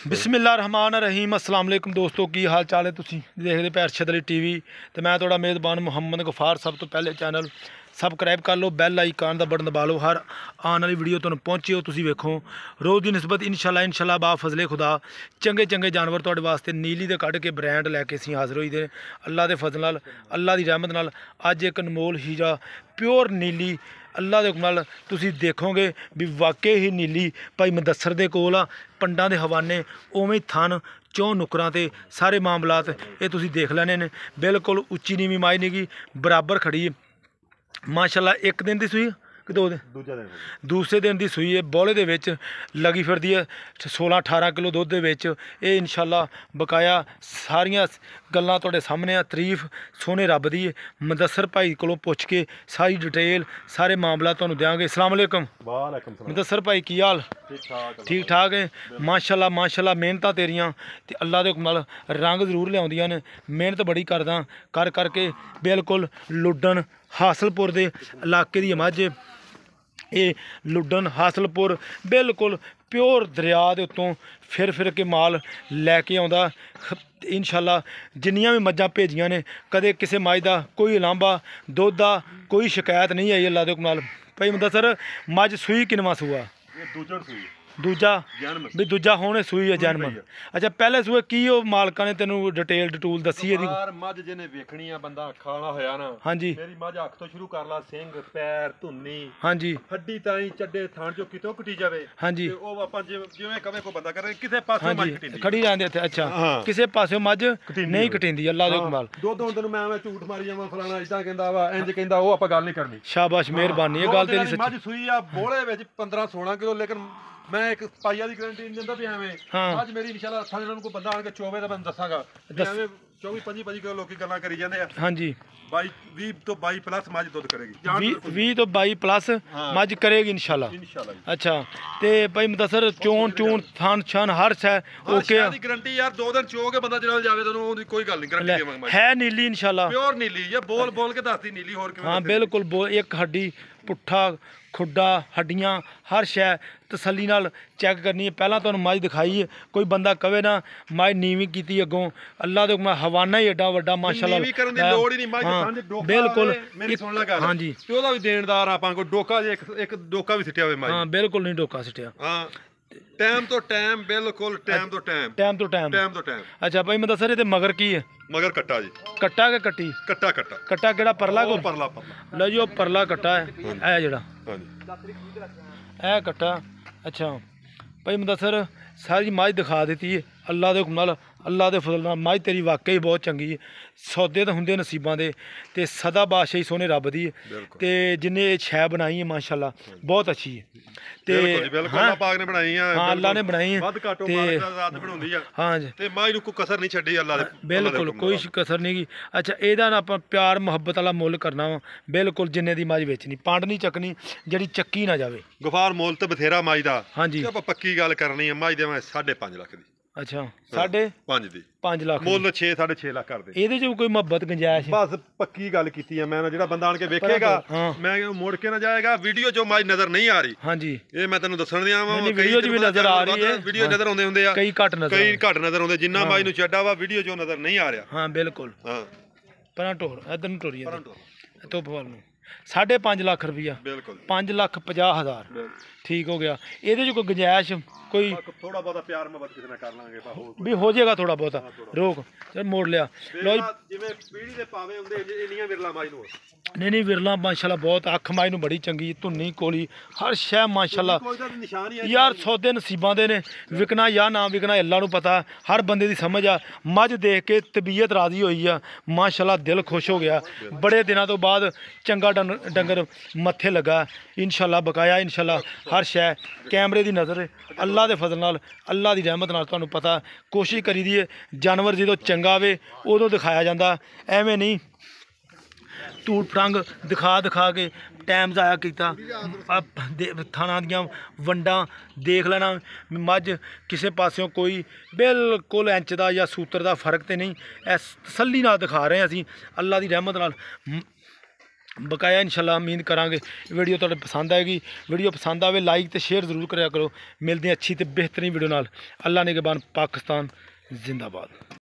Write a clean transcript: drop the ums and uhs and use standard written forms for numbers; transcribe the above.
बिस्मिल्लाहिर्रहमानिर्रहीम अस्सलाम वालेकुम दोस्तों की हाल चाल है। तुसीं देखदे पे अरशद अली टीवी तो मैं थोड़ा मेज़बान मुहम्मद गफार। सब तो पहले चैनल सबसक्राइब कर लो, बैल आइकन का बटन दबा लो, हर आने वाली वीडियो तुहानूं पहुँचे हो तुसीं वेखो। रोज़ की निस्बत इंशाल्लाह बा फजले खुदा चंगे चंगे जानवर तुहाडे वास्ते नीली दे कढ़ के ब्रांड लैके असीं हाज़र होई दे अल्लाह दे फजल नाल, अल्लाह की रहमत नाल। अज एक अनमोल हीरा प्योर नीली अल्लाह के हुक्म नाल तुसीं देखोगे भी वाकई ही नीली भाई मुदस्सर दे कोल आ। पंडां दे हवाने उवें थन चौं नुकरां ते सारे मामलात ये तुसीं देख लैने ने। बिल्कुल उच्ची नीवीं माई नहीं बराबर खड़ी माशाल्लाह। एक दिन की सुई कि दो दिन दूसरे दिन की सूई है। बौले दे विच लगी फिरदी है 16-18 किलो दुध दे विच। ये इंशाल्लाह बकाया सारियां गल्लां तुहाडे सामने आ। तारीफ सोने रब दी है। मुदस्सर भाई कोलों पुछ के सारी डिटेल सारे मामला तुहानूं देंगे। अस्सलाम वालेकुम मुदस्सर भाई की हाल? ठीक ठाक है माशाल्लाह मेहनतां तेरियां ते अल्लाह दे हुक्म नाल रंग जरूर लिआउंदियां ने। मेहनत बड़ी करदा कर करके बिल्कुल लुड्डन हासलपुर दे इलाके दी मझ ये लुड्डन हासलपुर बिल्कुल प्योर दरिया के उत्तों फिर के माल लैके आउंदा। इंशाल्लाह जिन्नियां भी मज्जां भेजियां ने कदे किसी मझ दा कोई लांभा दुध दा कोई शिकायत नहीं आई अल्लाह दे हुक्म नाल। भाई मुदस्सर मझ सूई किनवा सूआ? दूजा भी दूजा होने सूई है जन्म। अच्छा पहले सूए की मालका ने तेनू डिटेल डटूल दसी है? मझ जिन्हें वेखनी है बंदा खाना होया ना। हाँ जी मेरी मझ अख तो शुरू कर ला सिंग पैर धुन्नी। हाँ जी हड्डी ताई चड्डे थान जो कितों कटी जावे। हाँ जी ਉਹ ਆਪਾਂ ਜਿਵੇਂ ਕਵੇ ਕੋ ਬੰਦਾ ਕਰੇ ਕਿਸੇ ਪਾਸੇ ਮੱਝ ਕਟਿੰਦੀ ਖੜੀ ਰਹਿੰਦੇ ਇੱਥੇ। ਅੱਛਾ ਕਿਸੇ ਪਾਸੇ ਮੱਝ ਨਹੀਂ ਕਟਿੰਦੀ ਅੱਲਾਹ ਦੇ ਹੁਕਮ ਨਾਲ। ਦੁੱਧ ਹੁਣ ਤੈਨੂੰ ਮੈਂ ਝੂਠ ਮਾਰੀ ਜਾਵਾਂ ਫਲਾਣਾ ਇਦਾਂ ਕਹਿੰਦਾ ਵਾ ਇੰਜ ਕਹਿੰਦਾ ਉਹ ਆਪਾਂ ਗੱਲ ਨਹੀਂ ਕਰਨੀ। ਸ਼ਾਬਾਸ਼ ਮਿਹਰਬਾਨੀ ਇਹ ਗੱਲ ਤੇਰੀ ਸੱਚੀ। ਮੱਝ ਸੂਈ ਆ ਬੋਲੇ ਵਿੱਚ 15-16 ਕਿਲੋ ਲੇਕਿਨ मैं एक पाइया की गारंटी नहीं दिंदा भी एवें आज मेरी इंशाल्लाह अठां दिनां कोई बंदा आण के चोवे दा मैं दसांगा। एवें 24-25 किलो लोकी गल्लां करी जांदे आ। हां जी 20 तो 22 प्लस मझ दुध करेगी। 20 तो 22 प्लस मझ करेगी इंशाल्लाह। अच्छा ते भाई मुदस्सर चोन चून थान छान हर शै ओके दी गारंटी यार 2 दिन चो के बंदा जनाल जावे तो ओदी कोई गल नहीं गारंटी देवांगा। है नीली इंशाल्लाह प्योर नीली ये बोल के दसदी नीली होर किवें। हां बिल्कुल एक हड्डी पुट्ठा खुड्डा हड्डियां हर शै तसल्ली नाल चैक करनी है। पहला तुहानूं मझ दिखाई है कोई बंदा कवे ना मझ नीवी कीती अगों अल्लाह दे हुक्म हवाना ही एडा वड्डा माशाल्लाह। नीवी करन दी लोड़ ही नहीं मझ सांझ डोका बिल्कुल मेरी सुन ला गल। हां जी ते ओदा भी देनदार आपां कोई डोका जे एक डोका भी सिटिया होवे मझ। हां बिल्कुल नहीं डोका सिटिया। हां टाइम तो टाइम बिल्कुल टाइम तो टाइम। अच्छा भाई मुदस्सर ते मगर की है? मगर कट्टा जी। कट्टा के कट्टी? कट्टा केड़ा परला को? परला लो जी परला कट्टा है ए जेड़ा। हां जी ए कट्टा। अच्छा भाई मुदस्सर सारी मझ दिखा दी है अल्लाह दे हुक्म नाल अल्लाह दे फजल नाल। मझ तेरी वाकई बहुत चंगी है। सौदे तो होंदे नसीबां दे ते सदा बादशाही सोने रब दी है ते जिन्हें ये शै बनाई है माशाल्लाह बहुत अच्छी है ते अल्लाह पाक ने बनाई है। हां अल्लाह ने बनाई है वध घाटो मालक दा रात बनाउंदी है। हां जी ते मझ नूं कोई कसर नहीं छड्डी अल्लाह दे बिल्कुल कोई कसर नहीं की। अच्छा एदा ना आपां प्यार मुहब्बत वाला मुੱਲ करना वा बिल्कुल जिन्ने दी मझ बेचनी पंड नहीं चकनी जेड़ी चक्की ना जावे। गफार मुੱਲ ते बथेरा मझ दा। हां जी आपां पक्की गल करनी है मझ दे मैं 5.5 लाख दी। अच्छा 5.5 दी 5 लाख मुੱਲ 6-6.5 लाख कर दे। ਇਹਦੇ ਚ ਕੋਈ ਮੁਹੱਬਤ ਗੁੰਜਾਇਸ਼ बस पक्की गल कीती है मैं जेड़ा बंदा आण के वेखेगा मैं मुड़ के ना जाएगा। वीडियो जो मझ नजर नहीं आ रही। हां जी ये मैं तैनूं दसण दियां वां वीडियो च भी नजर आ रही है। वीडियो नजर आउंदे हुंदे आ कई घट नजर आउंदे जिन्ना मझ नूं चड्डा वा वीडियो जो नजर नहीं आ रहा। हां बिल्कुल हां परां टोर इधर नूं टोरी तो भवाल नूं 5.5 लाख रुपया 5,50,000 ठीक हो गया। ਇਹਦੇ ਚ ਕੋਈ ਗੁੰਜਾਇਸ਼ कोई थोड़ा बहुत प्यार मोहब्बत किसी ने कर लांगे भी हो जाएगा थोड़ा बहुत रोक चल मोड़ लिया लो जिवें पीढ़ी दे पावे हुंदे इन्नियां विरला माई नूं नहीं विरला माशाल्लाह बहुत अख माई नूं बड़ी चंगी धुन्नी कोली हर शै माशाल्लाह यार सौदे नसीबां दे ने विकना या ना विकना अल्लाह नूं पता। हर बंदे दी समझ आ मझ देख के तबीयत राजी होई आ माशाल्लाह दिल खुश हो गया। बड़े दिनों तो बाद चंगा डंगर मत्थे लगा इंशाल्लाह बकाया इंशाल्लाह हर शै कैमरे दी नज़र अल्लाह दे फजल नाल अल्लाह दी रहमत नाल तुहानूं पता कोशिश करी दी है जानवर जो चंगा वे उदों दिखाया जाता एवें नहीं टूट फटंग दिखा के टाइम ज़ाया किया। थाना दियां वंडां देख लेना मझ किसी पासों कोई बिल्कुल इंच का या सूत्र का फर्क तो नहीं तसल्ली नाल दिखा रहे हैं असीं अल्लाह की रहमत नाल। ਬਕਾਇਆ ਇਨਸ਼ਾਅੱਲਾ ਉਮੀਦ ਕਰਾਂਗੇ ਵੀਡੀਓ ਤੁਹਾਡੇ ਪਸੰਦ ਆਏਗੀ। ਵੀਡੀਓ ਪਸੰਦ ਆਵੇ ਲਾਈਕ ਤੇ ਸ਼ੇਅਰ ਜ਼ਰੂਰ ਕਰਿਆ ਕਰੋ। ਮਿਲਦੇ ਹਾਂ ਅੱਛੀ ਤੇ ਬਿਹਤਰੀਨ ਵੀਡੀਓ ਨਾਲ। ਅੱਲਾ ਨਿਗਹਬਾਨ, ਪਾਕਿਸਤਾਨ ਜ਼ਿੰਦਾਬਾਦ।